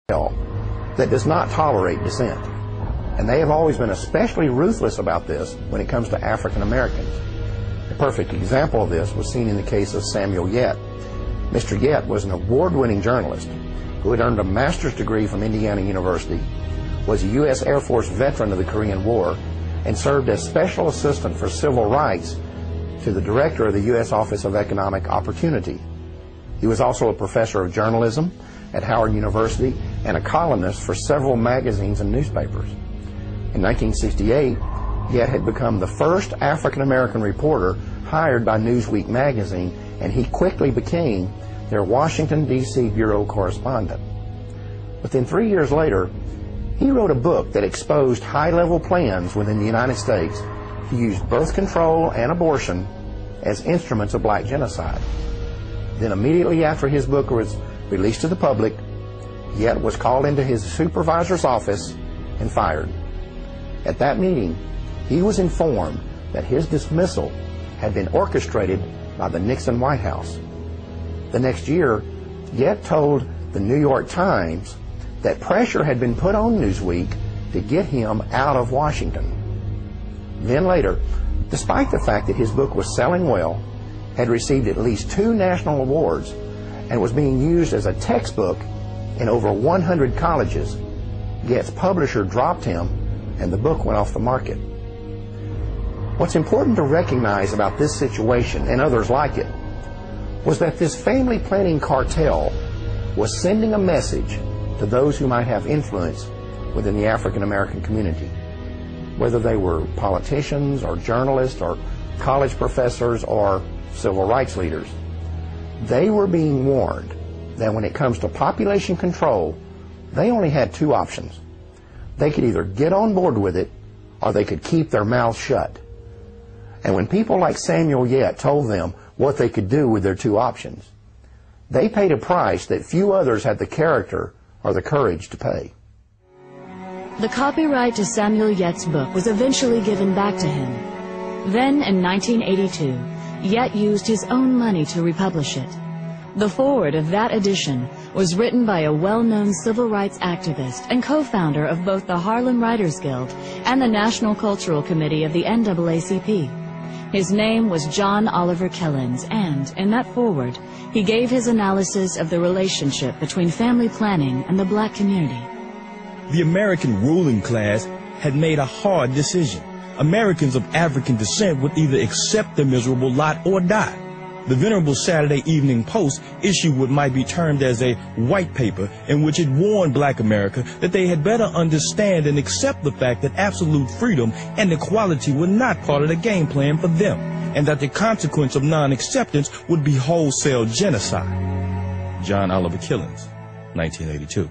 that does not tolerate dissent. And they have always been especially ruthless about this when it comes to African Americans. A perfect example of this was seen in the case of Samuel Yet. Mr. Yet was an award-winning journalist who had earned a master's degree from Indiana University, was a U.S. Air Force veteran of the Korean War, and served as special assistant for civil rights to the director of the U.S. Office of Economic Opportunity. He was also a professor of journalism at Howard University and a columnist for several magazines and newspapers. In 1968, Yet had become the first African-American reporter hired by Newsweek magazine, and he quickly became their Washington, D.C. bureau correspondent. Within 3 years later, he wrote a book that exposed high-level plans within the United States to use birth control and abortion as instruments of black genocide. Then immediately after his book was released to the public, Yet was called into his supervisor's office and fired. At that meeting, he was informed that his dismissal had been orchestrated by the Nixon White House. The next year, Yet told the New York Times that pressure had been put on Newsweek to get him out of Washington. Then later, despite the fact that his book was selling well, had received at least 2 national awards, and was being used as a textbook in over 100 colleges, Yet's publisher dropped him and the book went off the market. What's important to recognize about this situation and others like it was that this family planning cartel was sending a message to those who might have influence within the African American community, whether they were politicians or journalists or college professors or civil rights leaders. They were being warned that when it comes to population control, they only had 2 options. They could either get on board with it or they could keep their mouths shut. And when people like Samuel Yet told them what they could do with their 2 options, they paid a price that few others had the character or the courage to pay. The copyright to Samuel Yet's book was eventually given back to him. Then, in 1982, Yet used his own money to republish it. The foreword of that edition was written by a well-known civil rights activist and co-founder of both the Harlem Writers Guild and the National Cultural Committee of the NAACP. His name was John Oliver Killens, and in that foreword, he gave his analysis of the relationship between family planning and the black community. The American ruling class had made a hard decision. Americans of African descent would either accept the miserable lot or die. The Venerable Saturday Evening Post issued what might be termed as a white paper, in which it warned black America that they had better understand and accept the fact that absolute freedom and equality were not part of the game plan for them, and that the consequence of non-acceptance would be wholesale genocide. John Oliver Killens, 1982.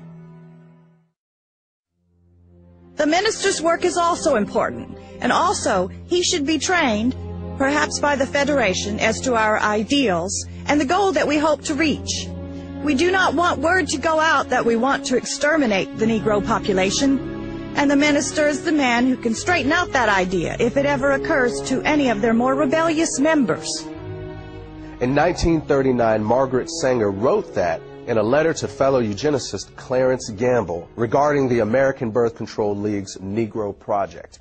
The minister's work is also important, and also he should be trained, perhaps by the Federation, as to our ideals and the goal that we hope to reach. We do not want word to go out that we want to exterminate the Negro population, and the minister is the man who can straighten out that idea if it ever occurs to any of their more rebellious members. In 1939, Margaret Sanger wrote that in a letter to fellow eugenicist Clarence Gamble regarding the American Birth Control League's Negro Project.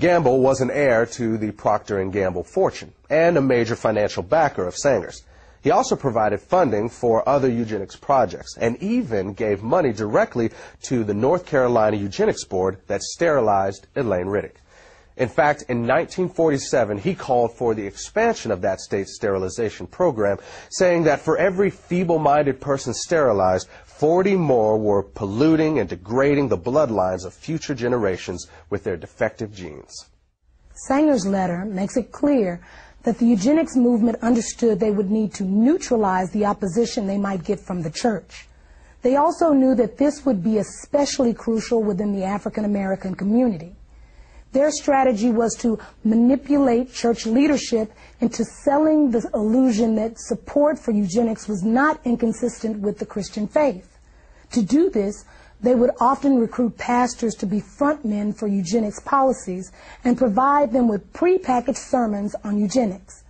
Gamble was an heir to the Procter & Gamble fortune and a major financial backer of Sanger's. He also provided funding for other eugenics projects and even gave money directly to the North Carolina Eugenics Board that sterilized Elaine Riddick. In fact, in 1947, he called for the expansion of that state's sterilization program, saying that for every feeble-minded person sterilized, 40 more were polluting and degrading the bloodlines of future generations with their defective genes. Sanger's letter makes it clear that the eugenics movement understood they would need to neutralize the opposition they might get from the church. They also knew that this would be especially crucial within the African American community. Their strategy was to manipulate church leadership into selling the illusion that support for eugenics was not inconsistent with the Christian faith. To do this, they would often recruit pastors to be frontmen for eugenics policies and provide them with prepackaged sermons on eugenics.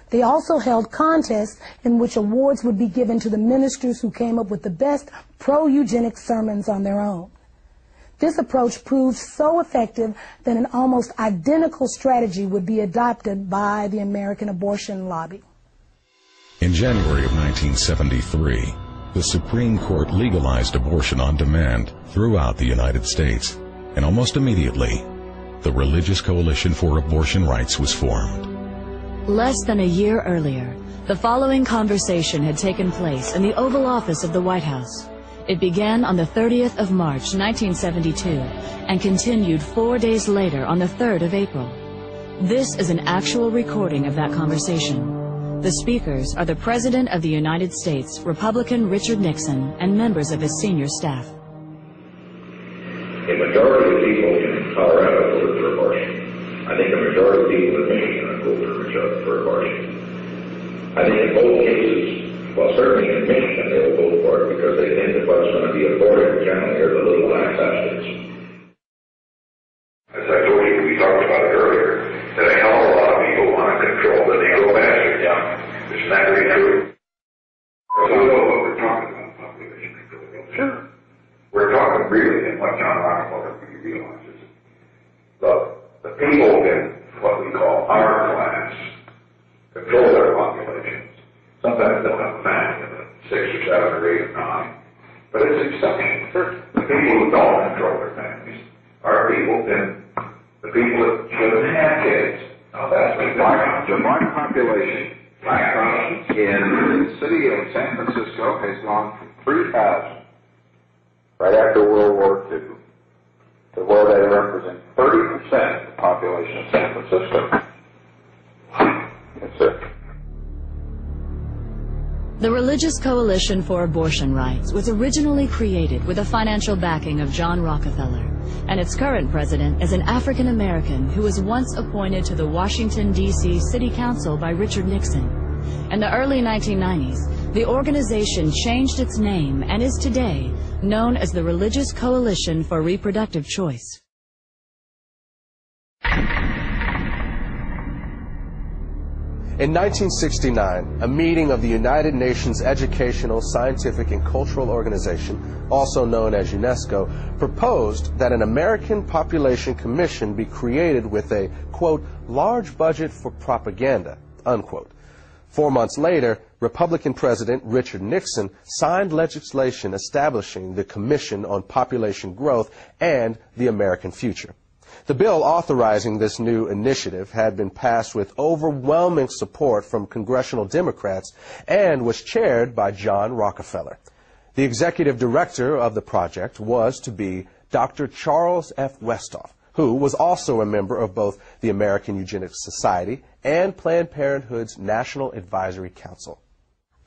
They also held contests in which awards would be given to the ministers who came up with the best pro-eugenics sermons on their own. This approach proved so effective that an almost identical strategy would be adopted by the American abortion lobby. In January of 1973, the Supreme Court legalized abortion on demand throughout the United States, and almost immediately, the Religious Coalition for Abortion Rights was formed. Less than a year earlier, the following conversation had taken place in the Oval Office of the White House. It began on the 30th of March, 1972, and continued 4 days later on the 3rd of April. This is an actual recording of that conversation. The speakers are the President of the United States, Republican Richard Nixon, and members of his senior staff. A majority of people in Colorado voted for abortion. I think a majority of people in Michigan voted for abortion. I think in both cases, well, certainly in Michigan, they will vote for it because they think that what's going to be aborted generally are the little lax aspects. As I told you, we talked about it earlier, that a hell of a lot of people want to control the Negro bastard. Yeah. Isn't that very true? We know what we're talking about, population control. Sure. We're talking really, and what John Rockefeller realizes, the people in what we call our class control their populations. Sometimes they'll have a family of 6 or 7 or 8 or 9, but it's exception. The people who don't control their families are people, and the people that shouldn't have kids. Now that's the black population. Black in the city of San Francisco has gone from 3,000 right after World War II to where they represent 30% of the population of San Francisco. That's it. The Religious Coalition for Abortion Rights was originally created with the financial backing of John Rockefeller, and its current president is an African American who was once appointed to the Washington, D.C. City Council by Richard Nixon. In the early 1990s, the organization changed its name and is today known as the Religious Coalition for Reproductive Choice. In 1969, a meeting of the United Nations Educational, Scientific, and Cultural Organization, also known as UNESCO, proposed that an American Population Commission be created with a, quote, large budget for propaganda, unquote. 4 months later, Republican President Richard Nixon signed legislation establishing the Commission on Population Growth and the American Future. The bill authorizing this new initiative had been passed with overwhelming support from congressional Democrats and was chaired by John Rockefeller. The executive director of the project was to be Dr. Charles F. Westhoff, who was also a member of both the American Eugenics Society and Planned Parenthood's National Advisory Council.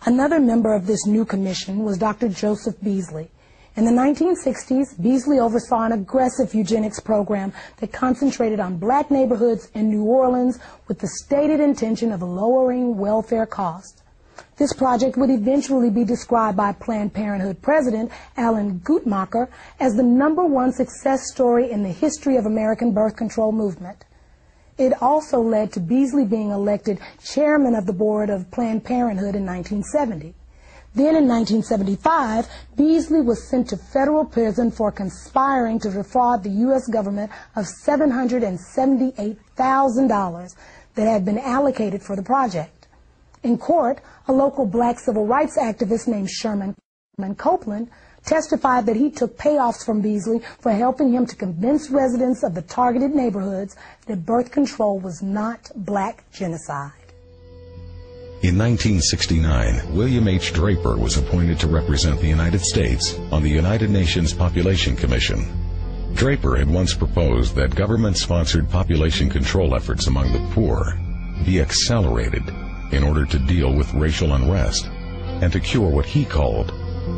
Another member of this new commission was Dr. Joseph Beasley. In the 1960s, Beasley oversaw an aggressive eugenics program that concentrated on black neighborhoods in New Orleans with the stated intention of lowering welfare costs. This project would eventually be described by Planned Parenthood President Alan Guttmacher as the #1 success story in the history of American birth control movement. It also led to Beasley being elected chairman of the board of Planned Parenthood in 1970. Then in 1975, Beasley was sent to federal prison for conspiring to defraud the U.S. government of $778,000 that had been allocated for the project. In court, a local black civil rights activist named Sherman Copeland testified that he took payoffs from Beasley for helping him to convince residents of the targeted neighborhoods that birth control was not black genocide. In 1969, William H. Draper was appointed to represent the United States on the United Nations Population Commission. Draper had once proposed that government-sponsored population control efforts among the poor be accelerated in order to deal with racial unrest and to cure what he called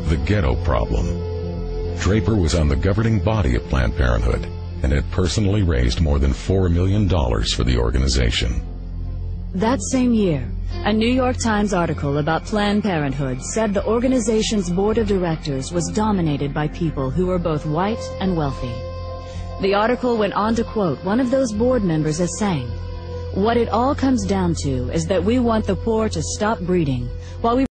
the ghetto problem. Draper was on the governing body of Planned Parenthood and had personally raised more than $4 million for the organization. That same year, a New York Times article about Planned Parenthood said the organization's board of directors was dominated by people who were both white and wealthy. The article went on to quote one of those board members as saying, What it all comes down to is that we want the poor to stop breeding, while we